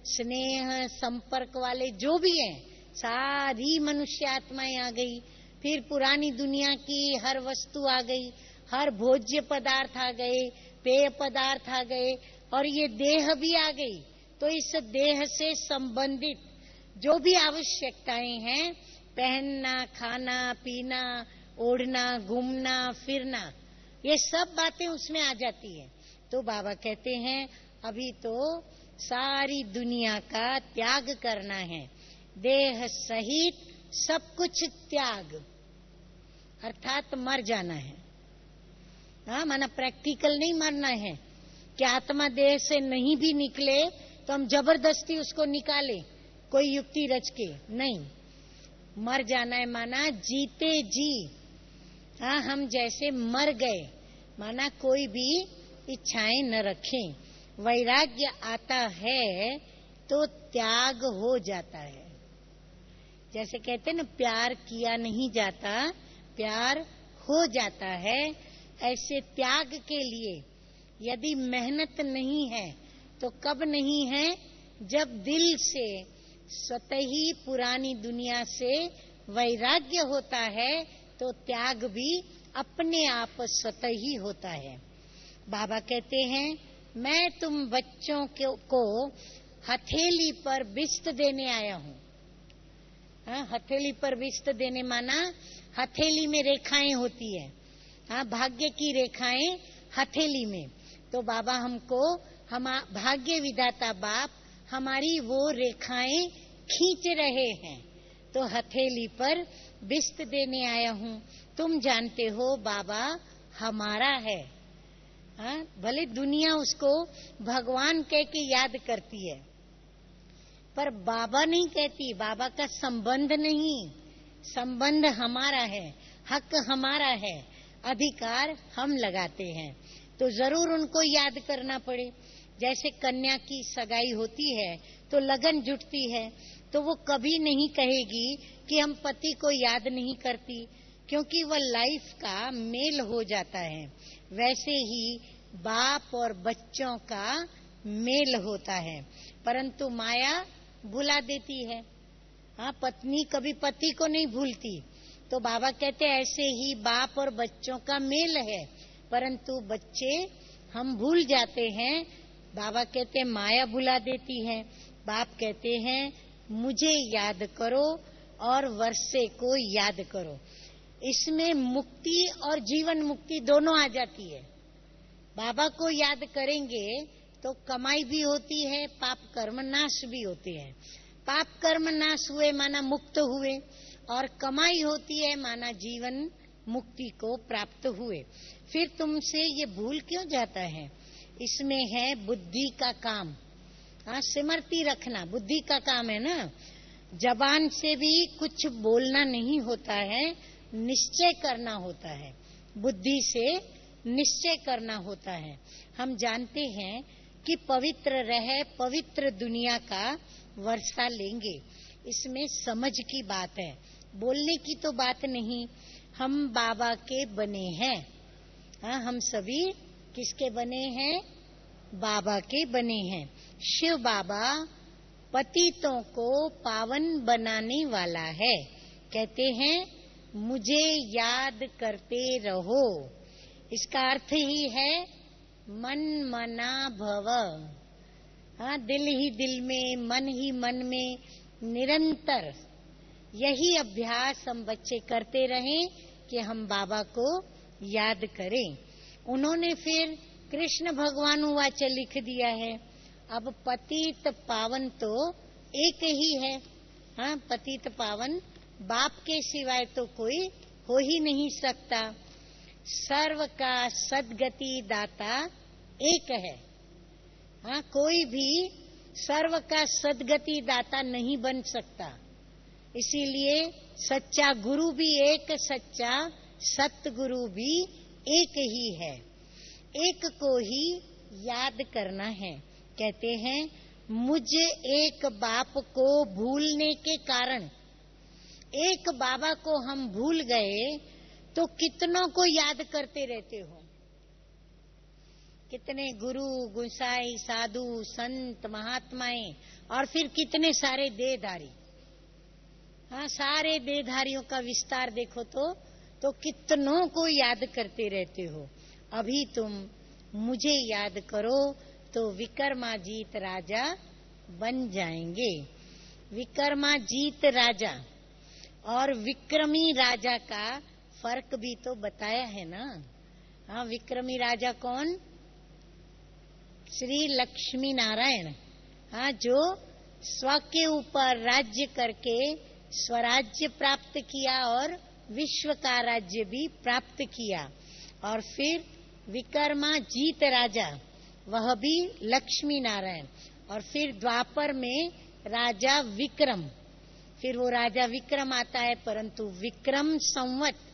स्नेह, संपर्क वाले जो भी हैं, सारी मनुष्य आत्माएं आ गई। फिर पुरानी दुनिया की हर वस्तु आ गई, हर भोज्य पदार्थ आ गए, पेय पदार्थ आ गए, और ये देह भी आ गई। तो इस देह से संबंधित जो भी आवश्यकताएं हैं, पहनना, खाना, पीना, ओढ़ना, घूमना, फिरना, ये सब बातें उसमें आ जाती है। तो बाबा कहते हैं अभी तो सारी दुनिया का त्याग करना है, देह सहित सब कुछ त्याग, अर्थात मर जाना है। हाँ, माना प्रैक्टिकल नहीं मरना है कि आत्मा देह से नहीं भी निकले तो हम जबरदस्ती उसको निकाले कोई युक्ति रच के, नहीं। मर जाना है माना जीते जी। हाँ, हम जैसे मर गए, माना कोई भी इच्छाएं न रखें। वैराग्य आता है तो त्याग हो जाता है। जैसे कहते हैं ना, प्यार किया नहीं जाता, प्यार हो जाता है। ऐसे त्याग के लिए यदि मेहनत नहीं है तो कब नहीं है? जब दिल से स्वतः ही पुरानी दुनिया से वैराग्य होता है तो त्याग भी अपने आप स्वतः ही होता है। बाबा कहते हैं मैं तुम बच्चों को हथेली पर बिस्त देने आया हूँ। हाँ, हथेली पर बिस्त देने माना हथेली में रेखाएं होती है। हाँ, भाग्य की रेखाएं हथेली में। तो बाबा हमको, हम भाग्य विधाता बाप हमारी वो रेखाएं खींच रहे हैं, तो हथेली पर बिस्त देने आया हूँ। तुम जानते हो बाबा हमारा है। हाँ, भले दुनिया उसको भगवान कह के याद करती है, पर बाबा नहीं कहती। बाबा का संबंध नहीं, संबंध हमारा है, हक हमारा है, अधिकार हम लगाते हैं। तो जरूर उनको याद करना पड़े। जैसे कन्या की सगाई होती है तो लगन जुटती है, तो वो कभी नहीं कहेगी कि हम पति को याद नहीं करती, क्योंकि वह लाइफ का मेल हो जाता है। वैसे ही बाप और बच्चों का मेल होता है, परंतु माया भुला देती है। हाँ, पत्नी कभी पति को नहीं भूलती। तो बाबा कहते हैं ऐसे ही बाप और बच्चों का मेल है, परंतु बच्चे हम भूल जाते हैं। बाबा कहते हैं माया भुला देती है। बाप कहते हैं मुझे याद करो और वर्षे को याद करो। इसमें मुक्ति और जीवन मुक्ति दोनों आ जाती है। बाबा को याद करेंगे तो कमाई भी होती है, पाप कर्म नाश भी होते हैं। पाप कर्म नाश हुए माना मुक्त हुए, और कमाई होती है माना जीवन मुक्ति को प्राप्त हुए। फिर तुमसे ये भूल क्यों जाता है? इसमें है बुद्धि का काम। हाँ, सिमरती रखना बुद्धि का काम है ना। जबान से भी कुछ बोलना नहीं होता है, निश्चय करना होता है। बुद्धि से निश्चय करना होता है। हम जानते हैं कि पवित्र रह पवित्र दुनिया का वर्षा लेंगे। इसमें समझ की बात है, बोलने की तो बात नहीं। हम बाबा के बने हैं। हाँ, हम सभी किसके बने हैं? बाबा के बने हैं। शिव बाबा पतितों को पावन बनाने वाला है। कहते हैं मुझे याद करते रहो। इसका अर्थ ही है मन मना भव। हाँ, दिल ही दिल में, मन ही मन में निरंतर यही अभ्यास हम बच्चे करते रहें कि हम बाबा को याद करें। उन्होंने फिर कृष्ण भगवान वाचा लिख दिया है। अब पतित पावन तो एक ही है। हाँ, पतित पावन बाप के सिवाय तो कोई हो ही नहीं सकता। सर्व का सद्गति दाता एक है। हाँ, कोई भी सर्व का सद्गति दाता नहीं बन सकता। इसीलिए सच्चा गुरु भी एक, सच्चा सतगुरु भी एक ही है। एक को ही याद करना है। कहते हैं मुझे एक बाप को भूलने के कारण, एक बाबा को हम भूल गए तो कितनों को याद करते रहते हो। कितने गुरु गुसाई साधु संत महात्माएं, और फिर कितने सारे देहधारी। हाँ, सारे देहधारियों का विस्तार देखो तो कितनों को याद करते रहते हो। अभी तुम मुझे याद करो तो विक्रमाजीत राजा बन जाएंगे। विक्रमाजीत राजा और विक्रमी राजा का फर्क भी तो बताया है ना। हाँ, विक्रमी राजा कौन? श्री लक्ष्मी नारायण। हाँ, जो स्व के ऊपर राज्य करके स्वराज्य प्राप्त किया और विश्व का राज्य भी प्राप्त किया। और फिर विक्रमाजीत राजा, वह भी लक्ष्मी नारायण। और फिर द्वापर में राजा विक्रम। फिर वो राजा विक्रम आता है, परंतु विक्रम संवत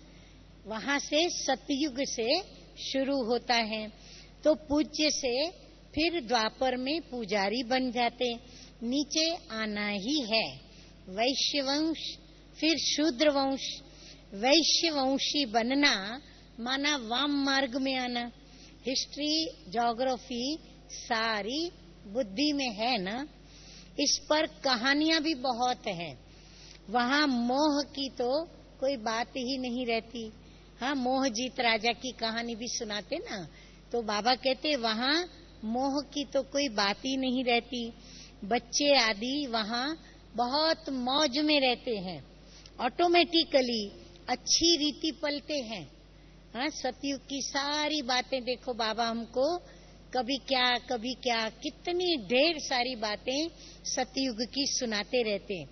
वहां से सतयुग से शुरू होता है। तो पूज्य से फिर द्वापर में पुजारी बन जाते। नीचे आना ही है। वैश्य वंश, फिर शूद्र वंश। वैश्य वंशी बनना माना वाम मार्ग में आना। हिस्ट्री ज्योग्राफी सारी बुद्धि में है ना। इस पर कहानियां भी बहुत है। वहाँ मोह की तो कोई बात ही नहीं रहती। हाँ, मोहजीत राजा की कहानी भी सुनाते ना, तो बाबा कहते वहाँ मोह की तो कोई बात ही नहीं रहती। बच्चे आदि वहाँ बहुत मौज में रहते हैं, ऑटोमेटिकली अच्छी रीति पलते हैं। हाँ, सतयुग की सारी बातें देखो, बाबा हमको कभी क्या कितनी ढेर सारी बातें सतयुग की सुनाते रहते।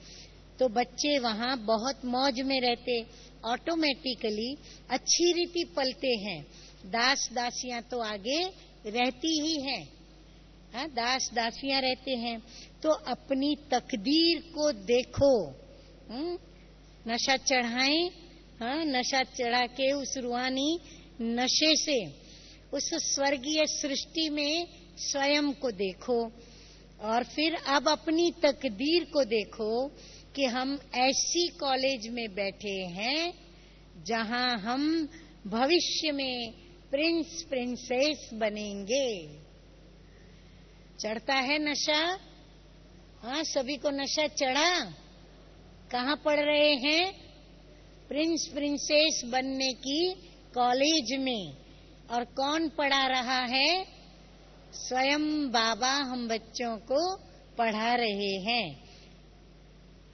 तो बच्चे वहाँ बहुत मौज में रहते, ऑटोमेटिकली अच्छी रीति पलते हैं। दास दासियां तो आगे रहती ही हैं। हाँ, दास दासियां रहते हैं। तो अपनी तकदीर को देखो। नशा चढ़ाएं। हाँ, नशा चढ़ा के उस रूहानी नशे से उस स्वर्गीय सृष्टि में स्वयं को देखो। और फिर अब अपनी तकदीर को देखो कि हम ऐसी कॉलेज में बैठे हैं जहां हम भविष्य में प्रिंस प्रिंसेस बनेंगे। चढ़ता है नशा। हाँ, सभी को नशा चढ़ा। कहाँ पढ़ रहे हैं? प्रिंस प्रिंसेस बनने की कॉलेज में। और कौन पढ़ा रहा है? स्वयं बाबा हम बच्चों को पढ़ा रहे हैं।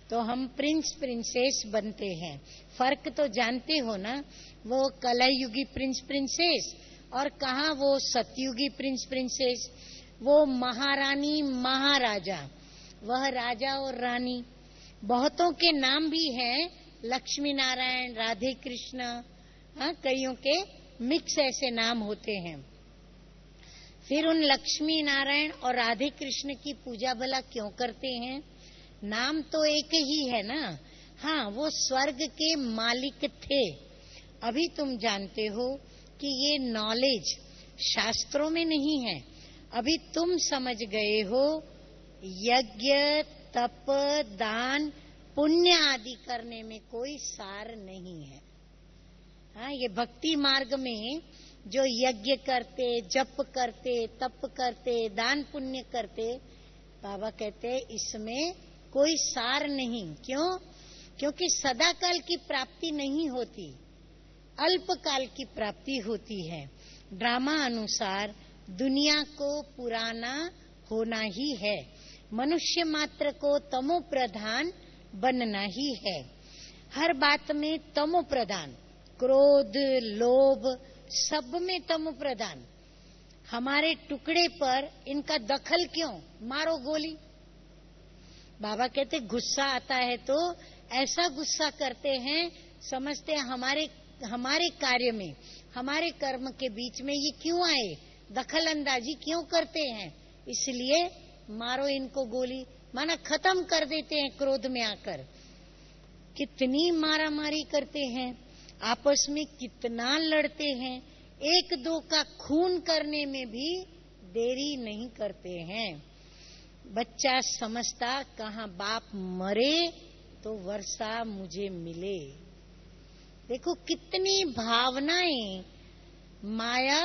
तो हम प्रिंस प्रिंसेस बनते हैं। फर्क तो जानते हो ना, वो कलयुगी प्रिंस प्रिंसेस और कहाँ वो सतयुगी प्रिंस प्रिंसेस। वो महारानी महाराजा, वह राजा और रानी। बहुतों के नाम भी हैं, लक्ष्मी नारायण, राधे कृष्ण, कईयों के मिक्स ऐसे नाम होते हैं। फिर उन लक्ष्मी नारायण और राधे कृष्ण की पूजा भला क्यों करते हैं? नाम तो एक ही है ना। हाँ, वो स्वर्ग के मालिक थे। अभी तुम जानते हो कि ये नॉलेज शास्त्रों में नहीं है। अभी तुम समझ गए हो यज्ञ, तप, दान, पुण्य आदि करने में कोई सार नहीं है। हाँ, ये भक्ति मार्ग में जो यज्ञ करते, जप करते, तप करते, दान पुण्य करते, बाबा कहते इसमें कोई सार नहीं। क्यों? क्योंकि सदाकाल की प्राप्ति नहीं होती, अल्पकाल की प्राप्ति होती है। ड्रामा अनुसार दुनिया को पुराना होना ही है, मनुष्य मात्र को तमो प्रधान बनना ही है। हर बात में तमो प्रधान, क्रोध, लोभ, सब में तमो प्रधान। हमारे टुकड़े पर इनका दखल क्यों? मारो गोली। बाबा कहते गुस्सा आता है तो ऐसा गुस्सा करते हैं, समझते हैं हमारे कार्य में, हमारे कर्म के बीच में ये क्यों आए, दखल अंदाजी क्यों करते हैं, इसलिए मारो इनको गोली, माना खत्म कर देते हैं। क्रोध में आकर कितनी मारामारी करते हैं, आपस में कितना लड़ते हैं, एक दो का खून करने में भी देरी नहीं करते हैं। बच्चा समझता कहाँ बाप मरे तो वर्षा मुझे मिले। देखो कितनी भावनाएं, माया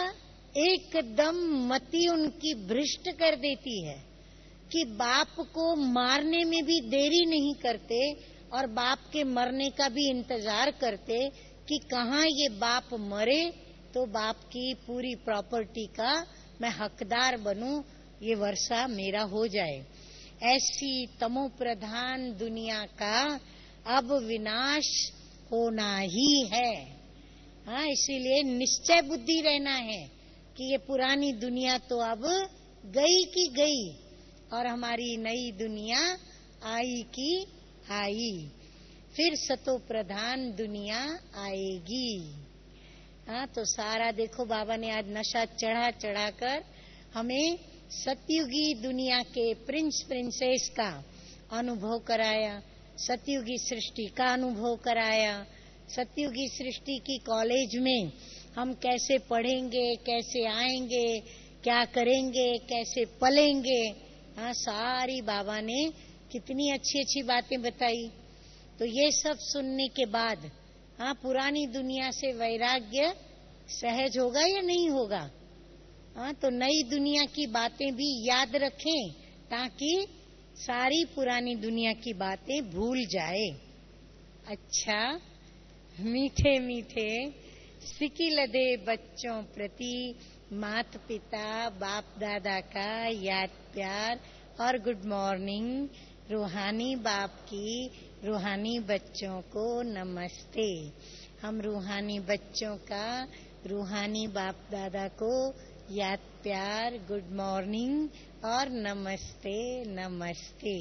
एकदम मति उनकी भ्रष्ट कर देती है कि बाप को मारने में भी देरी नहीं करते और बाप के मरने का भी इंतजार करते कि कहाँ ये बाप मरे तो बाप की पूरी प्रॉपर्टी का मैं हकदार बनूं, ये वर्षा मेरा हो जाए। ऐसी तमो प्रधान दुनिया का अब विनाश होना ही है। हाँ, इसीलिए निश्चय बुद्धि रहना है कि ये पुरानी दुनिया तो अब गई की गई और हमारी नई दुनिया आई की आई, फिर सतो प्रधान दुनिया आएगी। हाँ, तो सारा देखो बाबा ने आज नशा चढ़ा चढ़ा कर हमें सतयुगी दुनिया के प्रिंस प्रिंसेस का अनुभव कराया, सतयुगी सृष्टि का अनुभव कराया। सतयुगी सृष्टि की कॉलेज में हम कैसे पढ़ेंगे, कैसे आएंगे, क्या करेंगे, कैसे पलेंगे, हाँ सारी बाबा ने कितनी अच्छी अच्छी बातें बताई। तो ये सब सुनने के बाद हाँ पुरानी दुनिया से वैराग्य सहज होगा या नहीं होगा? हाँ, तो नई दुनिया की बातें भी याद रखें ताकि सारी पुरानी दुनिया की बातें भूल जाए। अच्छा, मीठे मीठे सिकिल दे बच्चों प्रति माता पिता बाप दादा का याद प्यार और गुड मॉर्निंग। रूहानी बाप की रूहानी बच्चों को नमस्ते। हम रूहानी बच्चों का रूहानी बाप दादा को याद प्यार, गुड मॉर्निंग और नमस्ते नमस्ते।